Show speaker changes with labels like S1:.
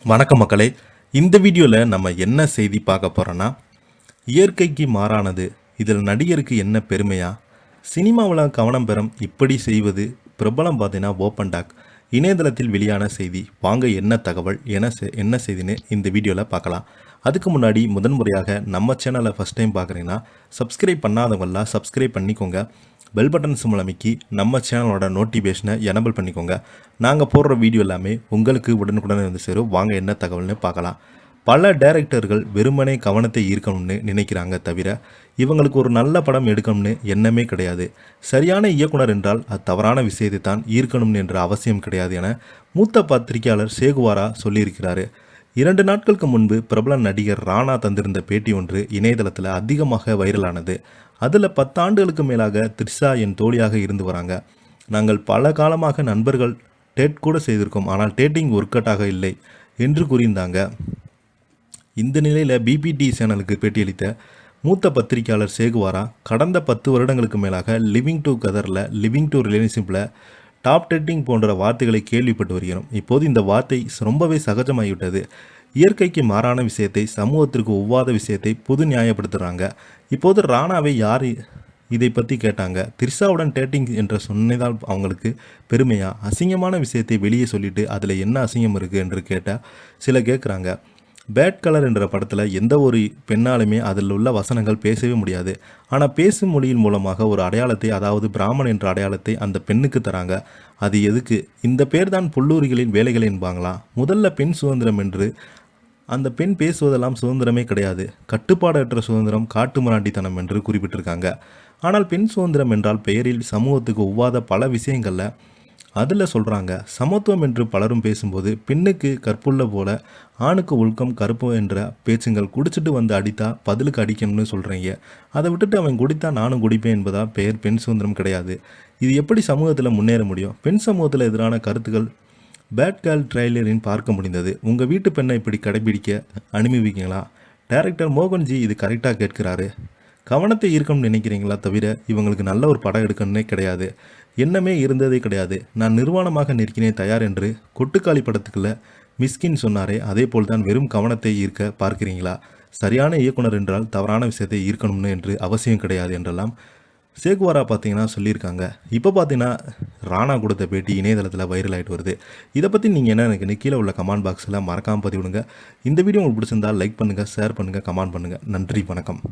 S1: வணக்கம் மக்களே. இந்த வீடியோவில் நம்ம என்ன செய்தி பார்க்க போகிறோன்னா, இயற்கைக்கு மாறானது இதில் நடிகருக்கு என்ன பெருமையா, சினிமாவில் கவனம் பெறும் இப்படி செய்வது பிரபலம் பார்த்தீங்கன்னா ஓப்பன் டாக் இணையதளத்தில் வெளியான செய்தி. வாங்க என்ன தகவல் என்ன செய்தின்னு இந்த வீடியோவில் பார்க்கலாம். அதுக்கு முன்னாடி முதன்முறையாக நம்ம சேனலை ஃபஸ்ட் டைம் பார்க்குறீங்கன்னா சப்ஸ்கிரைப் பண்ணாதவங்களாம் சப்ஸ்கிரைப் பண்ணிக்கோங்க. பெல் பட்டன் சிம்பிள் அமைக்கி நம்ம சேனலோட நோட்டிஃபிகேஷனை எனபிள் பண்ணிக்கோங்க. நாங்கள் போடுற வீடியோ எல்லாமே உங்களுக்கு உடனுக்குடன் வந்து சேரும். வாங்க என்ன தகவல்னு பார்க்கலாம். பல டைரக்டர்கள் வெறுமனே கவனத்தை ஈர்க்கணும்னு நினைக்கிறாங்க தவிர இவங்களுக்கு ஒரு நல்ல படம் எடுக்கணும்னு எண்ணமே கிடையாது. சரியான இயக்குனர் என்றால் அது தவறான விஷயத்தை தான் ஈர்க்கணும்னு என்ற அவசியம் கிடையாது என மூத்த பத்திரிகையாளர் சேகுவாரா சொல்லியிருக்கிறாரு. 2 நாட்களுக்கு முன்பு பிரபல நடிகர் ராணா தந்திருந்த பேட்டி ஒன்று இணையதளத்தில் அதிகமாக வைரலானது. அதில் 10 ஆண்டுகளுக்கு மேலாக த்ரிஷா என் தோழியாக இருந்து வராங்க. நாங்கள் பல காலமாக நண்பர்கள், டேட் கூட செய்திருக்கோம், ஆனால் டேட்டிங் ஒர்க் அவுட் ஆக இல்லை என்று கூறியிருந்தாங்க. இந்த நிலையில் பிபிடி சேனலுக்கு பேட்டியளித்த மூத்த பத்திரிகையாளர் சேகுவாரா கடந்த 10 வருடங்களுக்கு மேலாக லிவிங் டு கதரில், லிவிங் டு ரிலேஷன்ஷிப்பில், டாப் டேட்டிங் போன்ற வார்த்தைகளை கேள்விப்பட்டு வருகிறோம். இப்போது இந்த வார்த்தை ரொம்பவே சகஜமாகிவிட்டது. இயற்கைக்கு மாறான விஷயத்தை, சமூகத்திற்கு ஒவ்வாத விஷயத்தை பொது நியாயப்படுத்துகிறாங்க. இப்போது ராணாவை யார் இதை பற்றி கேட்டாங்க. த்ரிஷாவுடன் டேட்டிங் என்ற சொன்னதால் அவங்களுக்கு பெருமையா, அசிங்கமான விஷயத்தை வெளியே சொல்லிட்டு அதில் என்ன அசிங்கம் இருக்குது என்று கேட்டால் சில கேட்குறாங்க. பேட் கலர் என்ற படத்தில் எந்த ஒரு பெண்ணாலுமே அதில் உள்ள வசனங்கள் பேசவே முடியாது. ஆனால் பேசும் மொழியின் மூலமாக ஒரு அடையாளத்தை, அதாவது பிராமணன் என்ற அடையாளத்தை அந்த பெண்ணுக்கு தராங்க. அது எதுக்கு? இந்த பேர் தான் புல்லூரிகளின் வேலைகள் என்பாங்களா? முதல்ல பெண் சுதந்திரம் என்று அந்த பெண் பேசுவதெல்லாம் சுதந்திரமே கிடையாது, கட்டுப்பாடற்ற சுதந்திரம், காட்டுமிராண்டித்தனம் என்று குறிப்பிட்டிருக்காங்க. ஆனால் பெண் சுதந்திரம் என்றால் பெயரில் சமூகத்துக்கு ஒவ்வாத பல விஷயங்களில் அதில் சொல்கிறாங்க. சமத்துவம் என்று பலரும் பேசும்போது பெண்ணுக்கு கற்புள்ள போல ஆணுக்கு ஒழுக்கம் கருப்பு என்ற பேச்சுங்கள். குடிச்சிட்டு வந்து அடித்தா பதிலுக்கு அடிக்கணும்னு சொல்கிறீங்க. அதை விட்டுட்டு அவன் குடித்தா நானும் குடிப்பேன் என்பதா பெயர் பெண் சுதந்திரம் கிடையாது. இது எப்படி சமூகத்தில் முன்னேற முடியும்? பெண் சமூகத்தில் எதிரான கருத்துக்கள் பேட் கேர்ள் ட்ரெய்லரின் பார்க்க முடிந்தது. உங்கள் வீட்டு பெண்ணை இப்படி கடைபிடிக்க அனுமதிப்பீங்களா? டைரக்டர் மோகன்ஜி இது கரெக்டாக கேட்கிறாரு. கவனத்தை ஈர்க்கணும்னு நினைக்கிறீங்களா தவிர இவங்களுக்கு நல்ல ஒரு படம் எடுக்கணுன்னே கிடையாது. எண்ணமே இருந்ததே கிடையாது. நான் நிர்வாணமாக நிற்கிறேன் தயார் என்று கொட்டுக்காளி படத்துக்குள்ள மிஸ்கின் சொன்னாரே, அதே போல் தான் வெறும் கவனத்தை ஈர்க்க பார்க்கிறீங்களா? சரியான இயக்குனர் என்றால் தவறான விஷயத்தை ஈர்க்கணும்னு என்று அவசியம் கிடையாது என்றெல்லாம் சேகுவாரா பார்த்தீங்கன்னா சொல்லியிருக்காங்க. இப்போ பார்த்தீங்கன்னா ராணா கொடுத்த பேட்டி இணையதளத்தில் வைரல் ஆகிட்டு வருது. இதை பற்றி நீங்கள் என்ன எனக்கு கீழே உள்ள கமெண்ட் பாக்ஸில் மறக்காமல் பதிவிடுங்க. இந்த வீடியோ உங்களுக்கு பிடிச்சிருந்தால் லைக் பண்ணுங்கள், ஷேர் பண்ணுங்கள், கமெண்ட் பண்ணுங்கள். நன்றி, வணக்கம்.